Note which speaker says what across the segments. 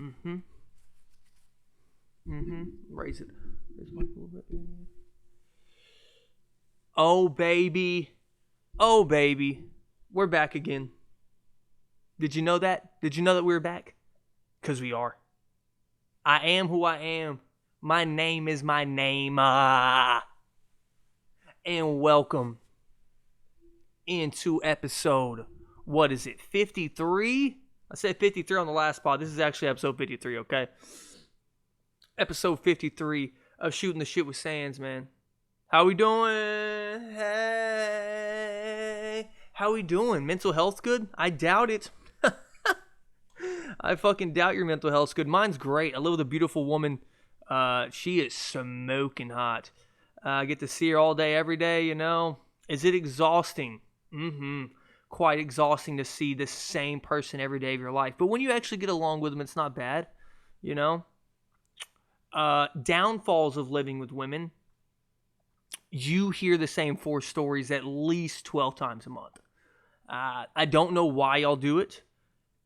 Speaker 1: Mm-hmm. Mm-hmm. Raise it. Raise it a little bit. Oh, baby. Oh, baby. We're back again. Did you know that? Did you know that we were back? Because we are. I am who I am. My name is my name. And welcome into episode, what is it, 53? I said 53 on the last pod. This is actually episode 53, okay? Episode 53 of Shooting the Shit with Sands, man. How we doing? Hey. How we doing? Mental health good? I doubt it. I fucking doubt your mental health's good. Mine's great. I live with a beautiful woman. She is smoking hot. I get to see her all day, every day, you know. Is it exhausting? Mm-hmm. Quite exhausting to see the same person every day of your life. But when you actually get along with them, it's not bad, you know. Downfalls of living with women. You hear the same 4 stories at least 12 times a month. I don't know why y'all do it.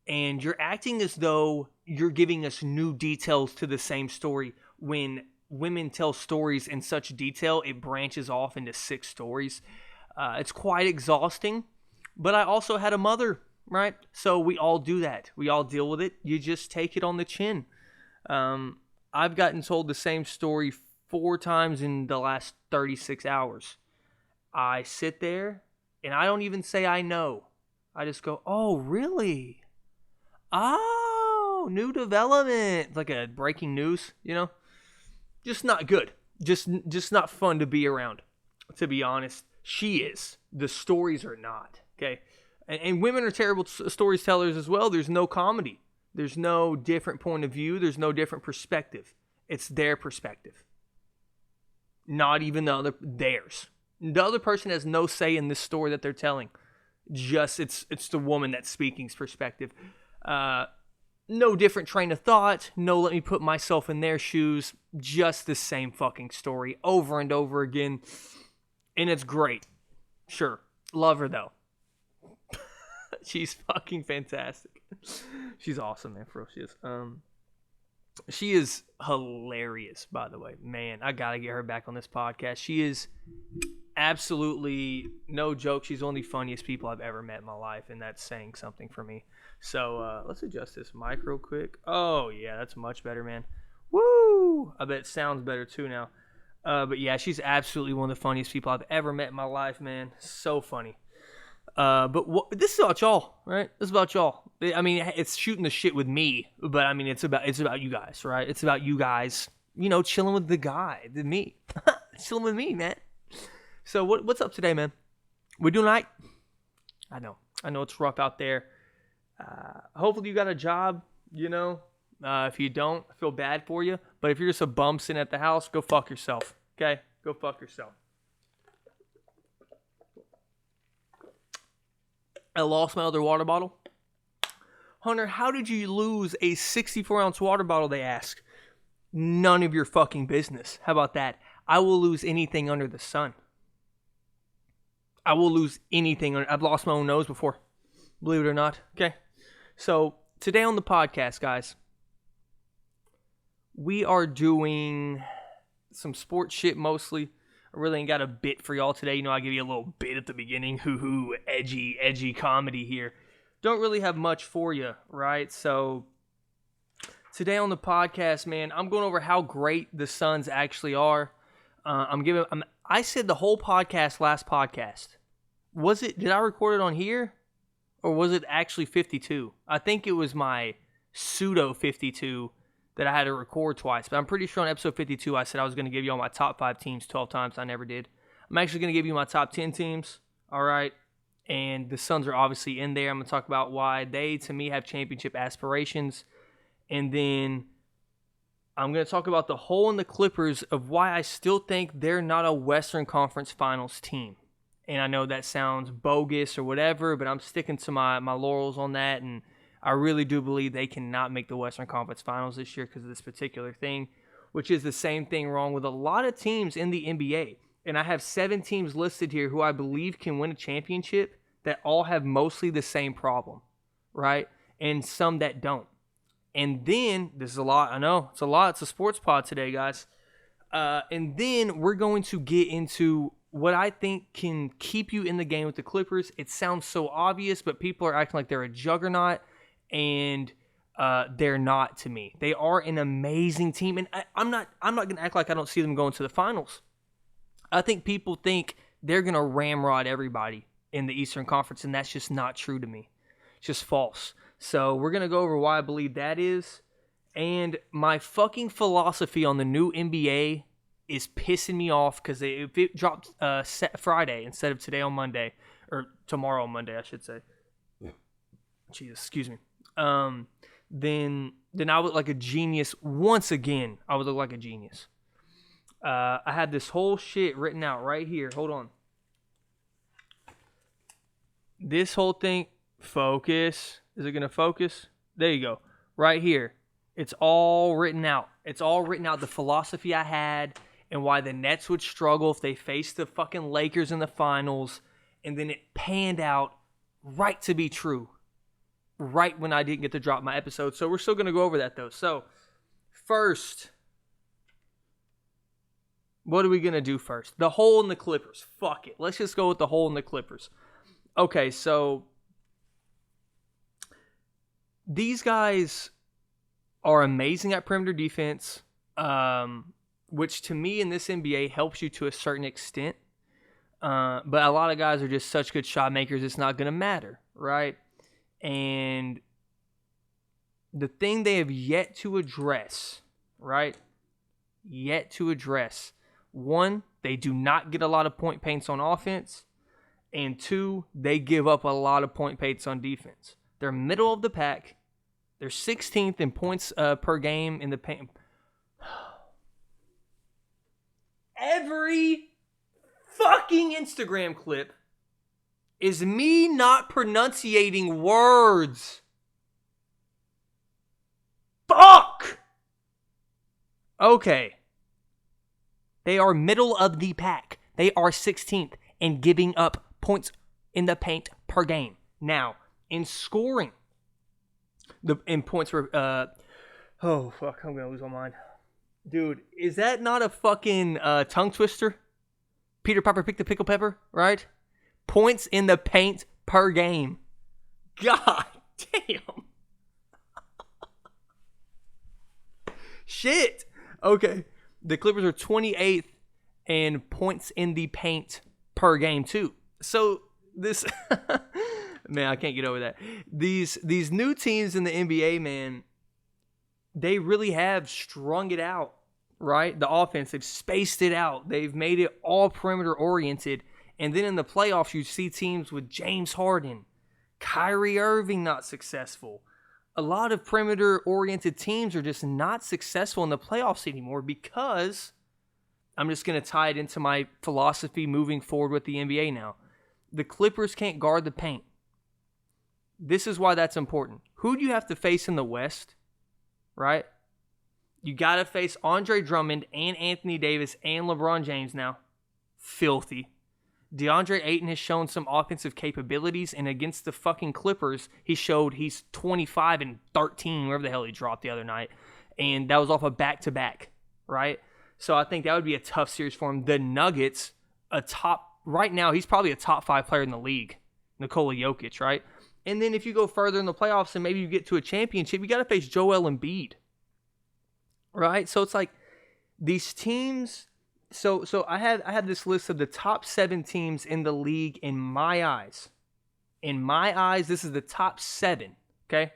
Speaker 1: And you're acting as though you're giving us new details to the same story. When women tell stories in such detail, it branches off into 6 stories. It's quite exhausting. But I also had a mother, right? So we all do that. We all deal with it. You just take it on the chin. I've gotten told the same story 4 times in the last 36 hours. I sit there, and I don't even say I know. I just go, oh, really? Oh, new development. It's like a breaking news, you know? Just not good. Just not fun to be around, to be honest. She is. The stories are not, okay? And women are terrible storytellers as well. There's no comedy. There's no different point of view. There's no different perspective. It's their perspective. Not even theirs. The other person has no say in this story that they're telling. Just it's the woman that's speaking's perspective. No different train of thought. No, let me put myself in their shoes. Just the same fucking story over and over again. And it's great. Sure. Love her though. She's fucking fantastic. She's awesome, man. For real, she is. She is hilarious, by the way. Man, I gotta get her back on this podcast. She is absolutely, no joke, she's one of the funniest people I've ever met in my life, and that's saying something for me. So let's adjust this mic real quick. Oh yeah, that's much better, man. Woo! I bet it sounds better too now. But yeah, she's absolutely one of the funniest people I've ever met in my life, man. So funny. But this is about y'all, right? This is about y'all. I mean, it's shooting the shit with me, but I mean, it's about you guys, right? It's about you guys, you know, chilling with me, chilling with me, man. So what's up today, man? We doing all right? I know it's rough out there. Hopefully you got a job, you know. If you don't, I feel bad for you. But if you're just a bum sitting at the house, go fuck yourself, okay? Go fuck yourself. I lost my other water bottle. Hunter, how did you lose a 64-ounce water bottle, they ask. None of your fucking business. How about that? I will lose anything under the sun. I will lose anything. I've lost my own nose before. Believe it or not. Okay. So, today on the podcast, guys, we are doing some sports shit mostly. I really ain't got a bit for y'all today. You know, I give you a little bit at the beginning. Hoo-hoo, edgy comedy here. Don't really have much for you, right? So, today on the podcast, man, I'm going over how great the Suns actually are. I said the whole podcast last podcast. Did I record it on here? Or was it actually 52? I think it was my pseudo 52 that I had to record twice. But I'm pretty sure on episode 52 I said I was going to give you all my top 5 teams 12 times. I never did. I'm actually going to give you my top 10 teams. All right. And the Suns are obviously in there. I'm going to talk about why they, to me, have championship aspirations. And then I'm going to talk about the hole in the Clippers of why I still think they're not a Western Conference Finals team. And I know that sounds bogus or whatever, but I'm sticking to my laurels on that. And I really do believe they cannot make the Western Conference Finals this year because of this particular thing, which is the same thing wrong with a lot of teams in the NBA. And I have 7 teams listed here who I believe can win a championship that all have mostly the same problem, right? And some that don't. And then, this is a lot, I know, it's a lot. It's a sports pod today, guys. And then we're going to get into what I think can keep you in the game with the Clippers. It sounds so obvious, but people are acting like they're a juggernaut, and they're not to me. They are an amazing team, and I'm not going to act like I don't see them going to the finals. I think people think they're going to ramrod everybody in the Eastern Conference, and that's just not true to me. It's just false. So we're going to go over why I believe that is, and my fucking philosophy on the new NBA is pissing me off because if it dropped Friday instead of today on Monday, or tomorrow on Monday, I should say. Jesus, excuse me. Then I would look like a genius once again. I would look like a genius. I had this whole shit written out right here. Hold on. This whole thing, focus. Is it going to focus? There you go. Right here. It's all written out. It's all written out, the philosophy I had and why the Nets would struggle if they faced the fucking Lakers in the finals. And then it panned out right to be true. Right when I didn't get to drop my episode. So we're still going to go over that, though. So, first, what are we going to do first? The hole in the Clippers. Fuck it. Let's just go with the hole in the Clippers. Okay, so these guys are amazing at perimeter defense, which to me in this NBA helps you to a certain extent. But a lot of guys are just such good shot makers, it's not going to matter, right? And the thing they have yet to address, right? Yet to address. One, they do not get a lot of point paints on offense. And two, they give up a lot of point paints on defense. They're middle of the pack. They're 16th in points per game in the paint. Every fucking Instagram clip is me not pronunciating words. Fuck! Okay. They are middle of the pack. They are 16th in giving up points in the paint per game. Now, in scoring, in points per, oh fuck, I'm gonna lose my mind. Dude, is that not a fucking tongue twister? Peter Piper picked the pickle pepper, right? Points in the paint per game. God damn. Shit. Okay. The Clippers are 28th in points in the paint per game too. So this, man, I can't get over that. These new teams in the NBA, man, they really have strung it out, right? The offense, they've spaced it out. They've made it all perimeter oriented. And then in the playoffs, you see teams with James Harden, Kyrie Irving not successful. A lot of perimeter-oriented teams are just not successful in the playoffs anymore because, I'm just going to tie it into my philosophy moving forward with the NBA now. The Clippers can't guard the paint. This is why that's important. Who do you have to face in the West, right? You got to face Andre Drummond and Anthony Davis and LeBron James now. Filthy. DeAndre Ayton has shown some offensive capabilities, and against the fucking Clippers, he showed he's 25 and 13, wherever the hell he dropped the other night, and that was off a back-to-back, right? So I think that would be a tough series for him. The Nuggets, right now, he's probably a top 5 player in the league, Nikola Jokic, right? And then if you go further in the playoffs and maybe you get to a championship, you got to face Joel Embiid, right? So it's like these teams. So I have this list of the top 7 teams in the league in my eyes. In my eyes, this is the top 7, okay?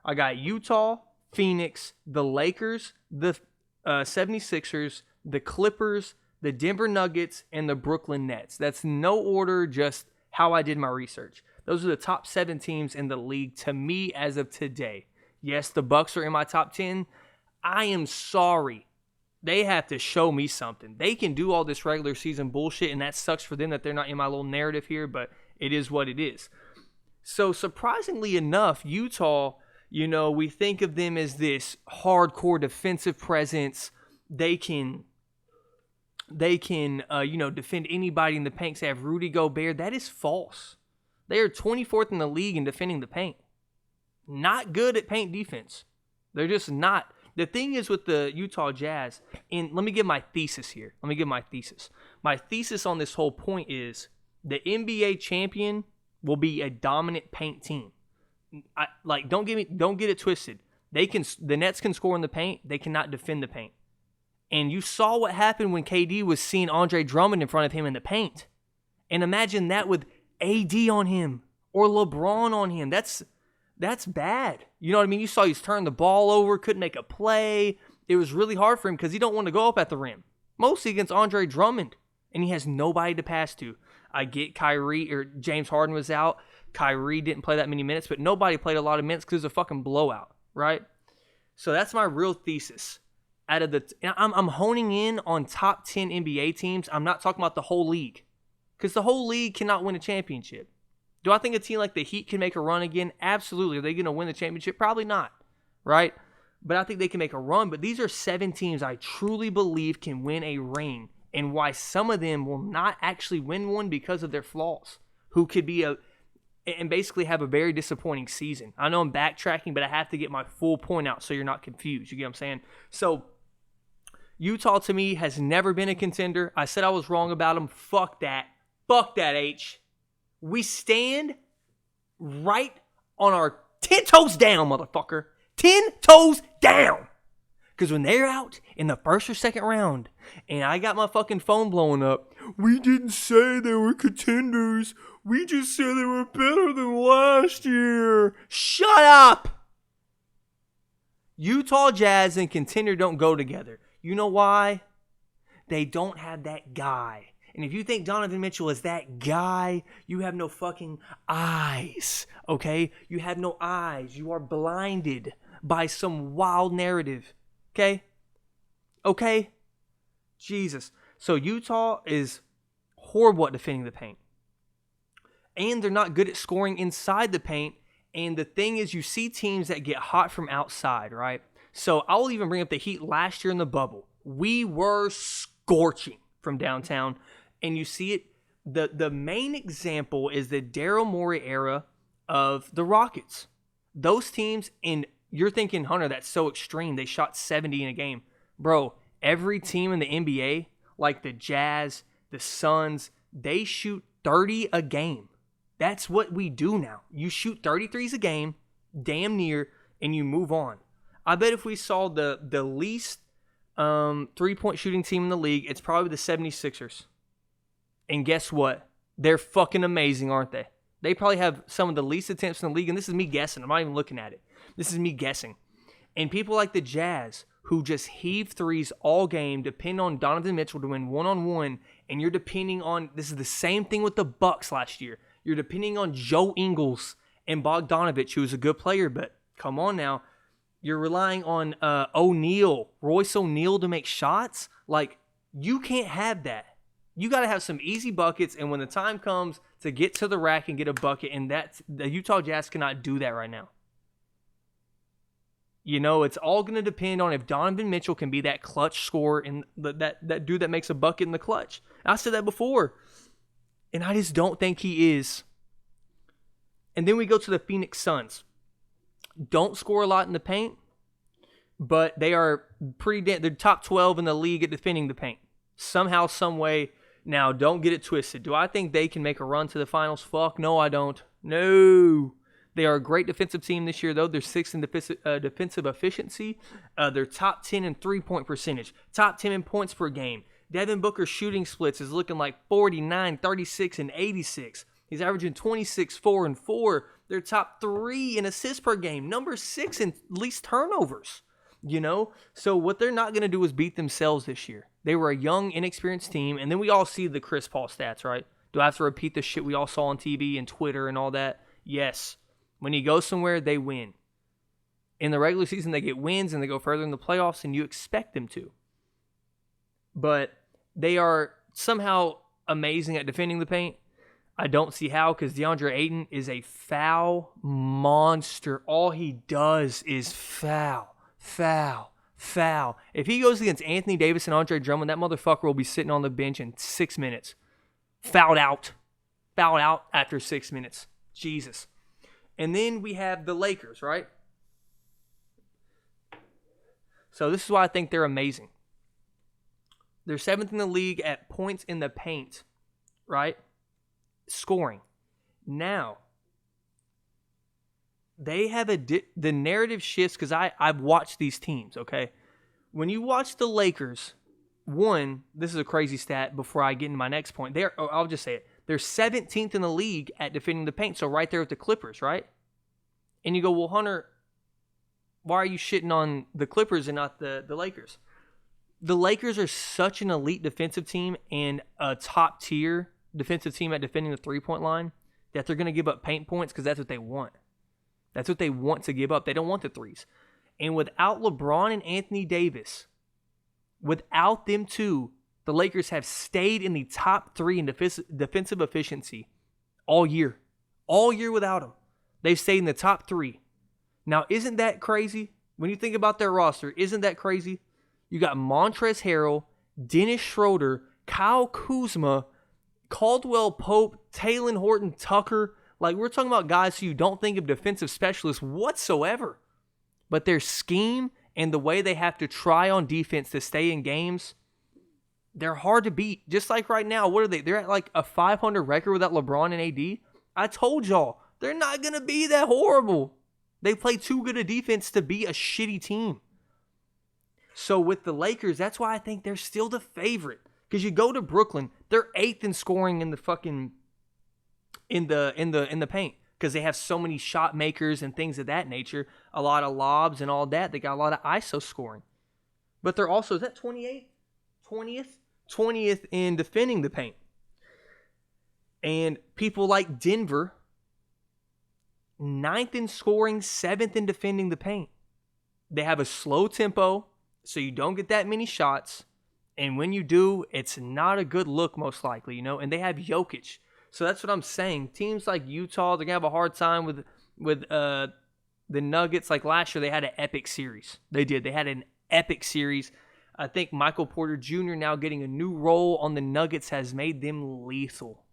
Speaker 1: I got Utah, Phoenix, the Lakers, the 76ers, the Clippers, the Denver Nuggets, and the Brooklyn Nets. That's no order, just how I did my research. Those are the top 7 teams in the league to me as of today. Yes, the Bucks are in my top 10. I am sorry. They have to show me something. They can do all this regular season bullshit, and that sucks for them that they're not in my little narrative here, but it is what it is. So surprisingly enough, Utah, we think of them as this hardcore defensive presence. They can defend anybody in the paint. They have Rudy Gobert. That is false. They are 24th in the league in defending the paint. Not good at paint defense. They're just not. The thing is with the Utah Jazz, and let me give my thesis here. My thesis on this whole point is the NBA champion will be a dominant paint team. Don't get it twisted. The Nets can score in the paint. They cannot defend the paint. And you saw what happened when KD was seeing Andre Drummond in front of him in the paint. And imagine that with AD on him or LeBron on him. That's bad. You know what I mean? You saw he's turned the ball over, couldn't make a play. It was really hard for him because he don't want to go up at the rim. Mostly against Andre Drummond. And he has nobody to pass to. I get Kyrie or James Harden was out. Kyrie didn't play that many minutes, but nobody played a lot of minutes because it was a fucking blowout, right? So that's my real thesis. I'm honing in on top 10 NBA teams. I'm not talking about the whole league because the whole league cannot win a championship. Do I think a team like the Heat can make a run again? Absolutely. Are they going to win the championship? Probably not, right? But I think they can make a run. But these are 7 teams I truly believe can win a ring, and why some of them will not actually win one because of their flaws, who could be and basically have a very disappointing season. I know I'm backtracking, but I have to get my full point out so you're not confused. You get what I'm saying? So Utah, to me, has never been a contender. I said I was wrong about them. Fuck that. Fuck that, H. We stand right on our 10 toes down, motherfucker. 10 toes down. Because when they're out in the first or second round, and I got my fucking phone blowing up, we didn't say they were contenders. We just said they were better than last year. Shut up. Utah Jazz and contender don't go together. You know why? They don't have that guy. And if you think Donovan Mitchell is that guy, you have no fucking eyes, okay? You have no eyes. You are blinded by some wild narrative, okay? Okay? Jesus. So Utah is horrible at defending the paint. And they're not good at scoring inside the paint. And the thing is, you see teams that get hot from outside, right? So I'll even bring up the Heat last year in the bubble. We were scorching from downtown. And you see it, the main example is the Daryl Morey era of the Rockets. Those teams, and you're thinking, Hunter, that's so extreme. They shot 70 in a game. Bro, every team in the NBA, like the Jazz, the Suns, they shoot 30 a game. That's what we do now. You shoot 33s a game, damn near, and you move on. I bet if we saw the least three-point shooting team in the league, it's probably the 76ers. And guess what? They're fucking amazing, aren't they? They probably have some of the least attempts in the league, and this is me guessing. I'm not even looking at it. This is me guessing. And people like the Jazz, who just heave threes all game, depend on Donovan Mitchell to win one-on-one, and you're depending on, this is the same thing with the Bucks last year. You're depending on Joe Ingles and Bogdanovich, who's a good player, but come on now. You're relying on Royce O'Neal to make shots. Like, you can't have that. You got to have some easy buckets, and when the time comes to get to the rack and get a bucket, and the Utah Jazz cannot do that right now. You know, it's all going to depend on if Donovan Mitchell can be that clutch scorer and that dude that makes a bucket in the clutch. I said that before, and I just don't think he is. And then we go to the Phoenix Suns. Don't score a lot in the paint, but they are they're top 12 in the league at defending the paint. Somehow, some way. Now, don't get it twisted. Do I think they can make a run to the finals? Fuck, no, I don't. No. They are a great defensive team this year, though. They're 6th in defensive efficiency. They're top 10 in three-point percentage. Top 10 in points per game. Devin Booker's shooting splits is looking like 49, 36, and 86. He's averaging 26, 4, and 4. They're top 3 in assists per game. Number 6 in least turnovers. You know? So what they're not going to do is beat themselves this year. They were a young, inexperienced team, and then we all see the Chris Paul stats, right? Do I have to repeat the shit we all saw on TV and Twitter and all that? Yes. When he goes somewhere, they win. In the regular season, they get wins, and they go further in the playoffs, and you expect them to. But they are somehow amazing at defending the paint. I don't see how, because DeAndre Ayton is a foul monster. All he does is foul. If he goes against Anthony Davis and Andre Drummond, that motherfucker will be sitting on the bench in 6 minutes. Fouled out after 6 minutes. Jesus. And then we have the Lakers, right? So this is why I think they're amazing. They're 7th in the league at points in the paint, right? Scoring. Now, they have the narrative shifts because I've watched these teams, okay? When you watch the Lakers, one, this is a crazy stat before I get into my next point. I'll just say it. They're 17th in the league at defending the paint, so right there with the Clippers, right? And you go, well, Hunter, why are you shitting on the Clippers and not the Lakers? The Lakers are such an elite defensive team and a top-tier defensive team at defending the three-point line that they're going to give up paint points because that's what they want. That's what they want to give up. They don't want the threes. And without LeBron and Anthony Davis, without them two, the Lakers have stayed in the top 3 in defensive efficiency all year. All year without them. They've stayed in the top 3. Now, isn't that crazy? When you think about their roster, isn't that crazy? You got Montrezl Harrell, Dennis Schroeder, Kyle Kuzma, Caldwell Pope, Talen Horton Tucker. Like, we're talking about guys who you don't think of defensive specialists whatsoever. But their scheme and the way they have to try on defense to stay in games, they're hard to beat. Just like right now, what are they? They're at like a 500 record without LeBron and AD. I told y'all, they're not going to be that horrible. They play too good a defense to be a shitty team. So with the Lakers, that's why I think they're still the favorite. Because you go to Brooklyn, they're 8th in scoring in the fucking in the paint. Because they have so many shot makers and things of that nature. A lot of lobs and all that. They got a lot of ISO scoring. But they're also, is that 28th? 20th? 20th in defending the paint. And people like Denver, 9th in scoring, 7th in defending the paint. They have a slow tempo, so you don't get that many shots. And when you do, it's not a good look, most likely, And they have Jokic. So that's what I'm saying. Teams like Utah, they're going to have a hard time with the Nuggets. Like last year, they had an epic series. They did. They had an epic series. I think Michael Porter Jr. now getting a new role on the Nuggets has made them lethal.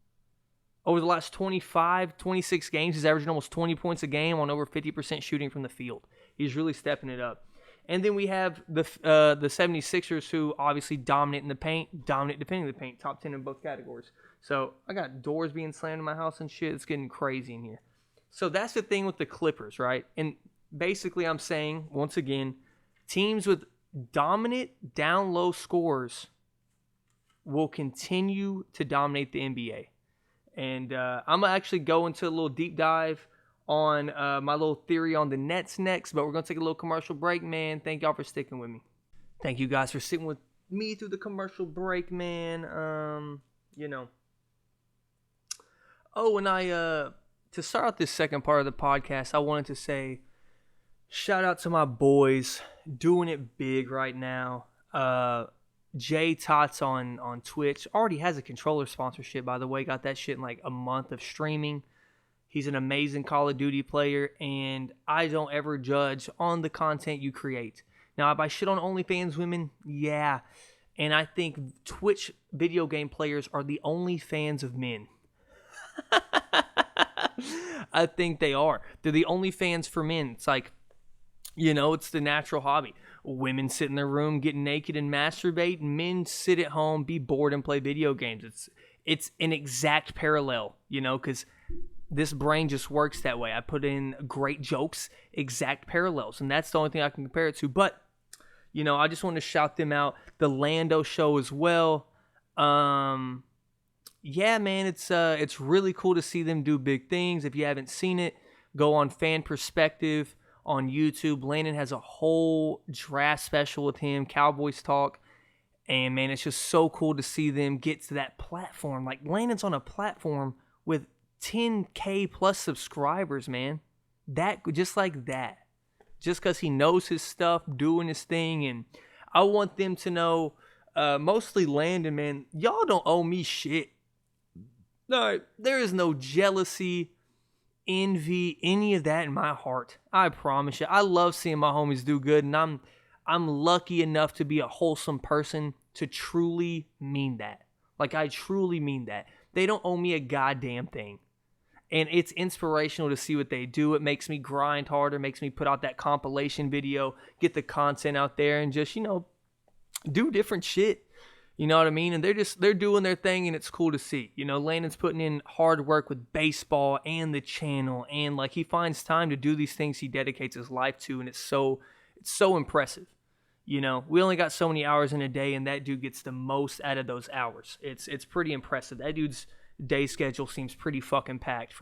Speaker 1: Over the last 25, 26 games, he's averaging almost 20 points a game on over 50% shooting from the field. He's really stepping it up. And then we have the 76ers, who obviously dominate in the paint, dominate defending the paint, top 10 in both categories. So I got doors being slammed in my house and shit. It's getting crazy in here. So that's the thing with the Clippers, right? And basically I'm saying, once again, teams with dominant down-low scores will continue to dominate the NBA. And I'm going to actually go into a little deep dive on my little theory on the Nets next, but we're going to take a little commercial break, man. Thank y'all for sticking with me. Thank you guys for sitting with me through the commercial break, man. Oh, and to start out this second part of the podcast, I wanted to say shout out to my boys doing it big right now. Jay Tots on Twitch already has a controller sponsorship, by the way. Got that shit in like a month of streaming. He's an amazing Call of Duty player, and I don't ever judge on the content you create. Now, if I shit on OnlyFans women, yeah. And I think Twitch video game players are the only fans of men. I think they are. They're the only fans for men. It's like, it's the natural hobby. Women sit in their room, get naked and masturbate. And men sit at home, be bored, and play video games. It's an exact parallel, because this brain just works that way. I put in great jokes, exact parallels, and that's the only thing I can compare it to. But, I just want to shout them out. The Lando show as well. Yeah, man, it's really cool to see them do big things. If you haven't seen it, go on Fan Perspective on YouTube. Landon has a whole draft special with him, Cowboys Talk. And, man, it's just so cool to see them get to that platform. Like, Landon's on a platform with 10K plus subscribers, man. Just like that. Just because he knows his stuff, doing his thing. And I want them to know, mostly Landon, man, y'all don't owe me shit. No, there is no jealousy, envy, any of that in my heart. I promise you. I love seeing my homies do good, and I'm lucky enough to be a wholesome person to truly mean that. Like, I truly mean that. They don't owe me a goddamn thing. And it's inspirational to see what they do. It makes me grind harder, makes me put out that compilation video, get the content out there, and just, do different shit. You know what I mean? And they're doing their thing, and it's cool to see. Landon's putting in hard work with baseball and the channel, and like he finds time to do these things he dedicates his life to, and it's so impressive. We only got so many hours in a day, and that dude gets the most out of those hours. It's pretty impressive. That dude's day schedule seems pretty fucking packed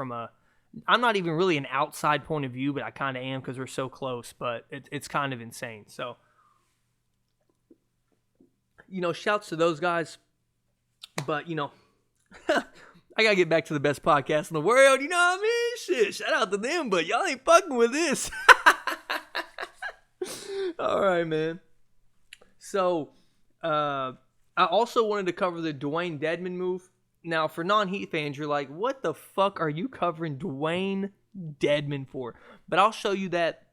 Speaker 1: I'm not even really an outside point of view, but I kind of am because we're so close, but it's kind of insane. So, shouts to those guys, but, I got to get back to the best podcast in the world, you know what I mean? Shit, shout out to them, but y'all ain't fucking with this. All right, man. So, I also wanted to cover the Dwayne Dedmon move. Now, for non-Heat fans, you're like, what the fuck are you covering Dwayne Dedmon for? But I'll show you that,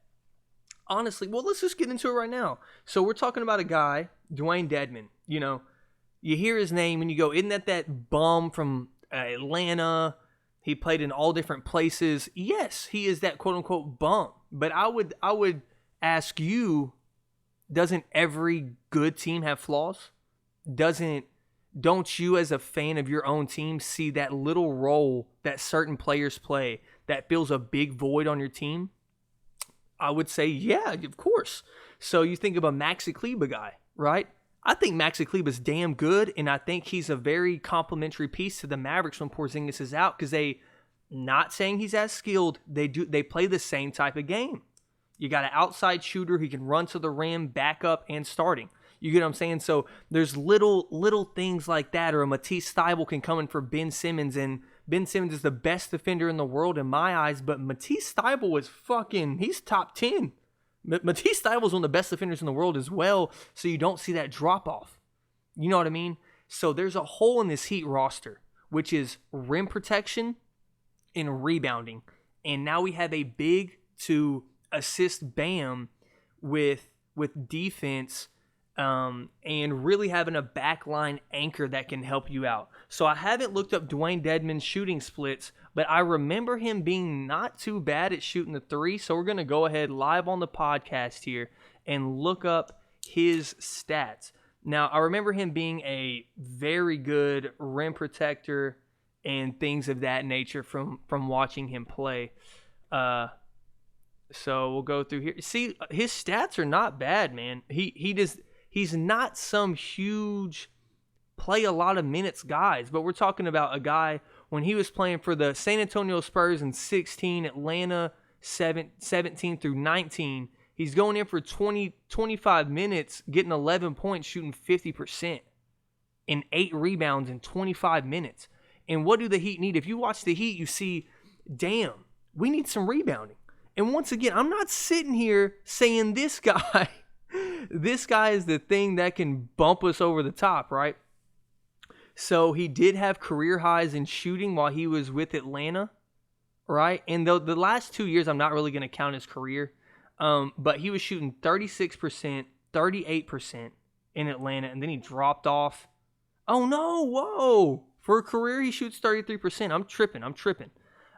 Speaker 1: honestly. Well, let's just get into it right now. So we're talking about a guy, Dwayne Dedmon. You hear his name and you go, isn't that bum from Atlanta? He played in all different places. Yes, he is that quote-unquote bum. But I would ask you, doesn't every good team have flaws? Don't you, as a fan of your own team, see that little role that certain players play that fills a big void on your team? I would say, yeah, of course. So you think of a Maxi Kleber guy, right? I think Maxi Kleber's damn good, and I think he's a very complimentary piece to the Mavericks when Porzingis is out, because not saying he's as skilled, they play the same type of game. You got an outside shooter who can run to the rim, back up, and starting. You get what I'm saying? So there's little things like that, or a Matisse Thybulle can come in for Ben Simmons, and Ben Simmons is the best defender in the world in my eyes, but Matisse Thybulle is he's top 10. Matisse Thybulle is one of the best defenders in the world as well, so you don't see that drop-off. You know what I mean? So there's a hole in this Heat roster, which is rim protection and rebounding, and now we have a big to assist Bam with defense, and really having a backline anchor that can help you out. So I haven't looked up Dwayne Dedmon's shooting splits, but I remember him being not too bad at shooting the three. So we're going to go ahead live on the podcast here and look up his stats. Now, I remember him being a very good rim protector and things of that nature from watching him play. So we'll go through here. See, his stats are not bad, man. He's not some huge play a lot of minutes guys, but we're talking about a guy when he was playing for the San Antonio Spurs in 16, Atlanta 17 through 19. He's going in for 25 minutes, getting 11 points, shooting 50%, and 8 rebounds in 25 minutes. And what do the Heat need? If you watch the Heat, you see, damn, we need some rebounding. And once again, I'm not sitting here saying this guy is the thing that can bump us over the top, right? So he did have career highs in shooting while he was with Atlanta, right? And the last 2 years, I'm not really going to count his career, but he was shooting 36%, 38% in Atlanta, and then he dropped off. Oh, no, whoa. For a career, he shoots 33%. I'm tripping.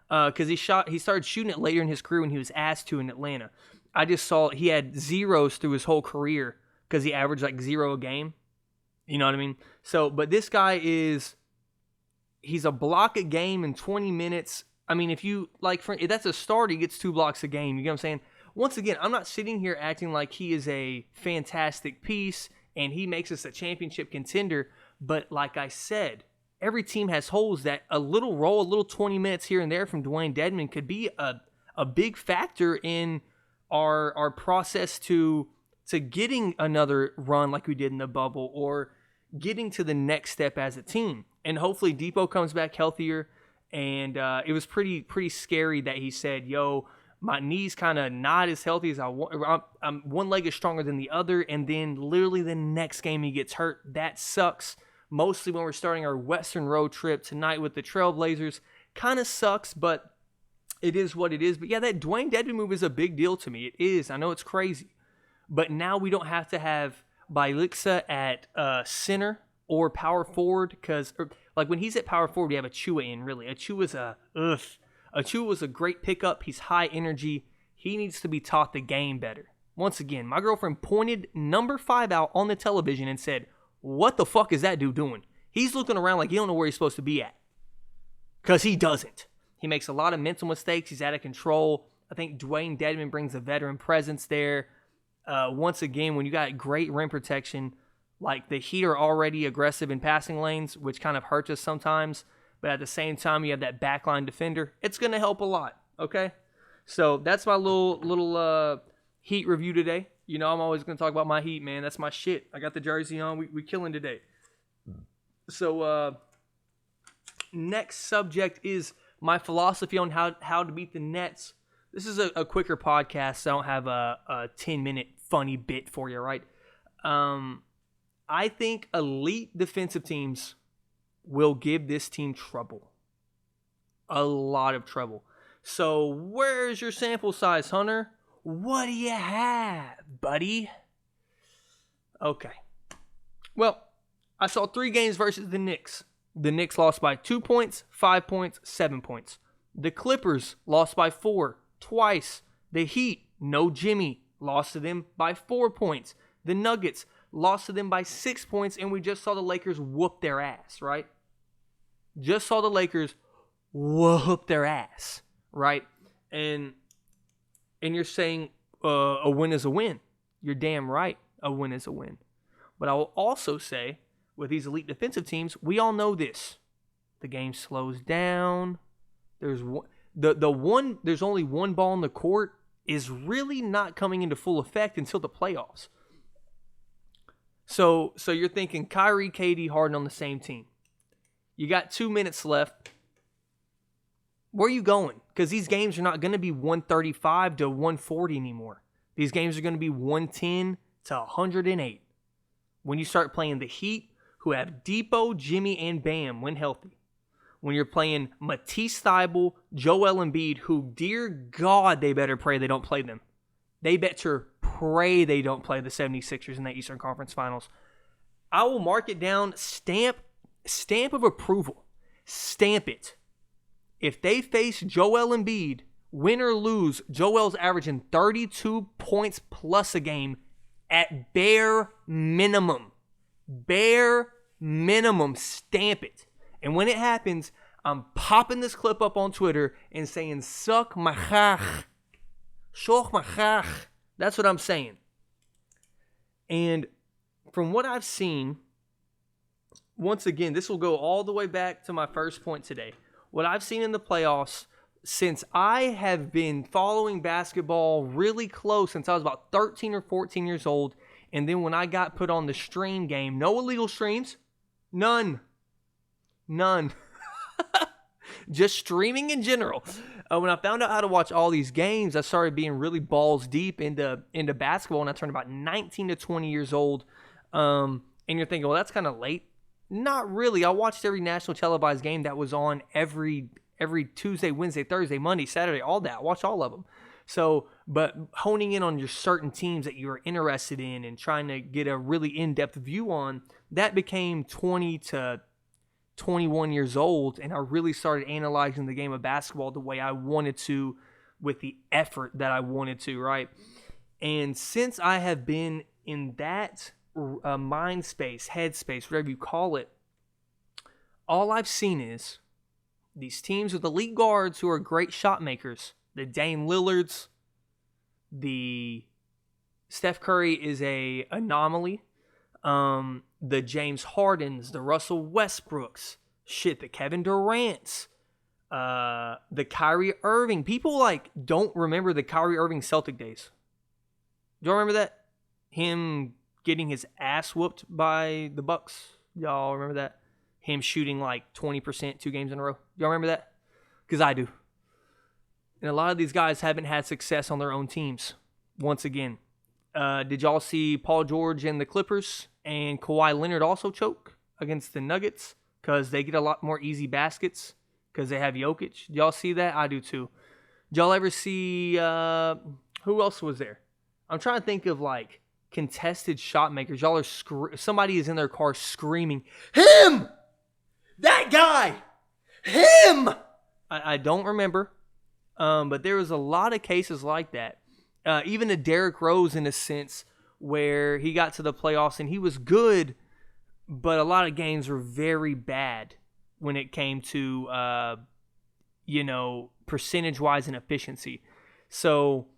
Speaker 1: Because he started shooting it later in his career when he was asked to in Atlanta. I just saw he had zeros through his whole career because he averaged like 0 a game. You know what I mean? So, but this guy he's a block a game in 20 minutes. I mean, if that's a start, he gets 2 blocks a game. You get what I'm saying? Once again, I'm not sitting here acting like he is a fantastic piece and he makes us a championship contender. But like I said, every team has holes that a little 20 minutes here and there from Dwayne Dedmon could be a big factor in our process to getting another run like we did in the bubble, or getting to the next step as a team. And hopefully Depot comes back healthier. And it was pretty scary that he said, yo, my knee's kind of not as healthy as I want. I'm one leg is stronger than the other. And then literally the next game he gets hurt. That sucks. Mostly when we're starting our Western road trip tonight with the Trailblazers. Kind of sucks, but it is what it is. But yeah, that Dwayne Dedmon move is a big deal to me. It is. I know it's crazy. But now we don't have to have Bjelica at center or power forward, because like when he's at power forward, we have Achua in, really. Achua's Achua was a great pickup. He's high energy. He needs to be taught the game better. Once again, my girlfriend pointed number 5 out on the television and said, what the fuck is that dude doing? He's looking around like he don't know where he's supposed to be at. Because he doesn't. He makes a lot of mental mistakes. He's out of control. I think Dwayne Dedman brings a veteran presence there. Once again, when you got great rim protection, like the Heat are already aggressive in passing lanes, which kind of hurts us sometimes. But at the same time, you have that backline defender. It's going to help a lot, okay? So that's my little Heat review today. You know, I'm always going to talk about my Heat, man. That's my shit. I got the jersey on. We killing today. So next subject is my philosophy on how to beat the Nets. This is a quicker podcast, so I don't have a 10-minute funny bit for you, right? I think elite defensive teams will give this team trouble. A lot of trouble. So where's your sample size, Hunter? What do you have, buddy? Okay. Well, I saw 3 games versus the Knicks. The Knicks lost by 2 points, 5 points, 7 points. The Clippers lost by 4, twice. The Heat, no Jimmy, lost to them by 4 points. The Nuggets lost to them by 6 points, and we just saw the Lakers whoop their ass, right? Just saw the Lakers whoop their ass, right? And you're saying a win is a win. You're damn right, a win is a win. But I will also say, with these elite defensive teams, we all know this. The game slows down. There's only one ball in the court is really not coming into full effect until the playoffs. So you're thinking Kyrie, KD, Harden on the same team. You got 2 minutes left. Where are you going? Because these games are not going to be 135 to 140 anymore. These games are going to be 110 to 108. When you start playing the Heat, who have Depot, Jimmy, and Bam when healthy. When you're playing Matisse Thybulle, Joel Embiid, who, dear God, they better pray they don't play them. They better pray they don't play the 76ers in the Eastern Conference Finals. I will mark it down, stamp of approval. Stamp it. If they face Joel Embiid, win or lose, Joel's averaging 32 points plus a game at bare minimum. Bare minimum. Stamp it. And when it happens, I'm popping this clip up on Twitter and saying, suck my chach. Shoch my chach. That's what I'm saying. And from what I've seen, once again, this will go all the way back to my first point today. What I've seen in the playoffs, since I have been following basketball really close since I was about 13 or 14 years old, and then when I got put on the stream game, no illegal streams, none. Just streaming in general. When I found out how to watch all these games, I started being really balls deep into basketball, and I turned about 19 to 20 years old. And you're thinking, well, that's kind of late. Not really. I watched every national televised game that was on every Tuesday, Wednesday, Thursday, Monday, Saturday, all that. I watched all of them. So, but honing in on your certain teams that you're interested in and trying to get a really in-depth view on, that became 20 to 21 years old, and I really started analyzing the game of basketball the way I wanted to, with the effort that I wanted to, right? And since I have been in that mind space, head space, whatever you call it, all I've seen is these teams with elite guards who are great shot makers. The Dame Lillards, the Steph Curry is a anomaly. The James Hardens, the Russell Westbrooks, the Kevin Durants, the Kyrie Irving. People don't remember the Kyrie Irving Celtic days. Do you remember that? Him getting his ass whooped by the Bucks. Y'all remember that? Him shooting 20% 2 games in a row. Y'all remember that? Because I do. And a lot of these guys haven't had success on their own teams. Once again. Did y'all see Paul George and the Clippers and Kawhi Leonard also choke against the Nuggets? Because they get a lot more easy baskets because they have Jokic. Did y'all see that? I do too. Did y'all ever see, who else was there? I'm trying to think of contested shot makers. Y'all are somebody is in their car screaming, him! That guy! Him! I don't remember. But there was a lot of cases like that. Even a Derrick Rose, in a sense, where he got to the playoffs and he was good, but a lot of games were very bad when it came to, percentage-wise and efficiency. So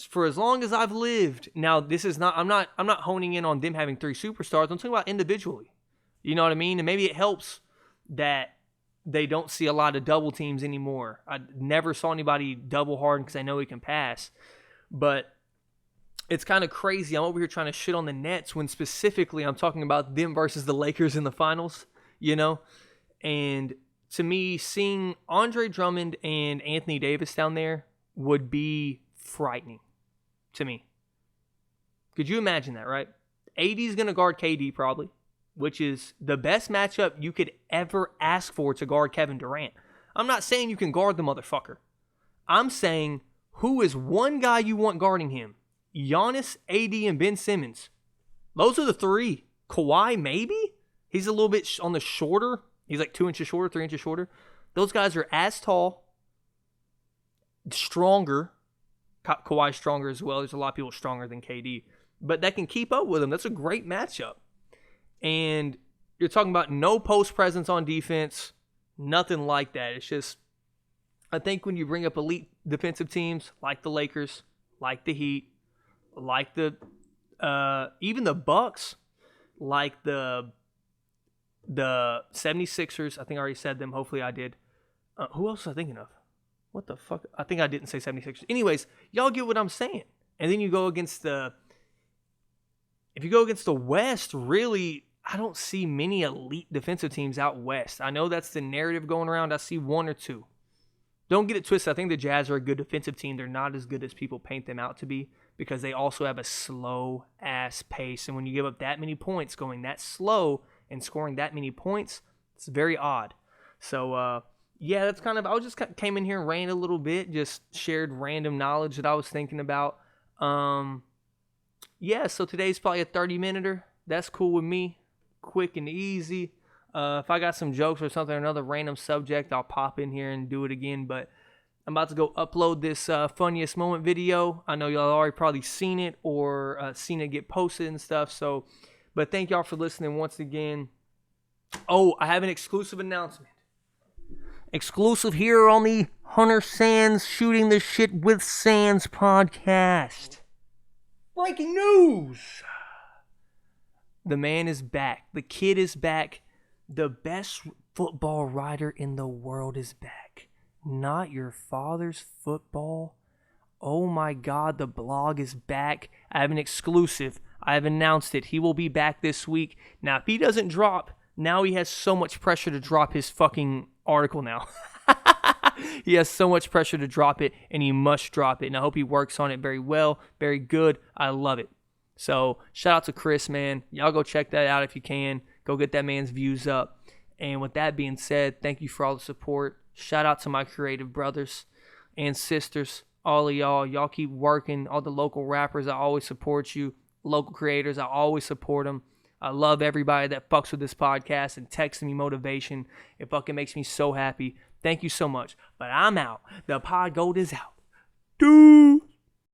Speaker 1: for as long as I've lived, now this is not, I'm not honing in on them having 3 superstars. I'm talking about individually. You know what I mean? And maybe it helps that they don't see a lot of double teams anymore. I never saw anybody double Harden because I know he can pass. But it's kind of crazy. I'm over here trying to shit on the Nets when specifically I'm talking about them versus the Lakers in the finals, And to me, seeing Andre Drummond and Anthony Davis down there would be frightening to me. Could you imagine that, right? AD is going to guard KD probably, which is the best matchup you could ever ask for to guard Kevin Durant. I'm not saying you can guard the motherfucker. I'm saying who is one guy you want guarding him? Giannis, AD, and Ben Simmons. Those are the 3. Kawhi, maybe? He's a little bit on the shorter. He's like 2 inches shorter, 3 inches shorter. Those guys are as tall, stronger. Kawhi's stronger as well. There's a lot of people stronger than KD. But that can keep up with him. That's a great matchup. And you're talking about no post presence on defense. Nothing like that. It's just, I think when you bring up elite defensive teams like the Lakers, like the Heat, like the even the Bucks, like the 76ers. I think I already said them. Hopefully I did. Who else was I thinking of? What the fuck? I think I didn't say 76ers. Anyways, y'all get what I'm saying. And then you go against if you go against the West, really, I don't see many elite defensive teams out West. I know that's the narrative going around. I see 1 or 2. Don't get it twisted. I think the Jazz are a good defensive team. They're not as good as people paint them out to be because they also have a slow-ass pace. And when you give up that many points going that slow and scoring that many points, it's very odd. So, yeah, that's kind of, I just came in here and ran a little bit, just shared random knowledge that I was thinking about. Yeah, so today's probably a 30-minuter. That's cool with me. Quick and easy. If I got some jokes or something, another random subject, I'll pop in here and do it again. But I'm about to go upload this funniest moment video. I know y'all already probably seen it or seen it get posted and stuff. So, but thank y'all for listening once again. Oh, I have an exclusive announcement. Exclusive here on the Hunter Sands Shooting the Shit with Sands podcast. Breaking news! The man is back. The kid is back. The best football writer in the world is back. Not your father's football. Oh my God, the blog is back. I have an exclusive. I have announced it. He will be back this week. Now, if he doesn't drop, now he has so much pressure to drop his fucking article now. He has so much pressure to drop it, and he must drop it. And I hope he works on it very well, very good. I love it. So, shout out to Chris, man. Y'all go check that out if you can. Go get that man's views up. And with that being said, thank you for all the support. Shout out to my creative brothers and sisters. All of y'all. Y'all keep working. All the local rappers, I always support you. Local creators, I always support them. I love everybody that fucks with this podcast and texts me motivation. It fucking makes me so happy. Thank you so much. But I'm out. The pod gold is out. Dude.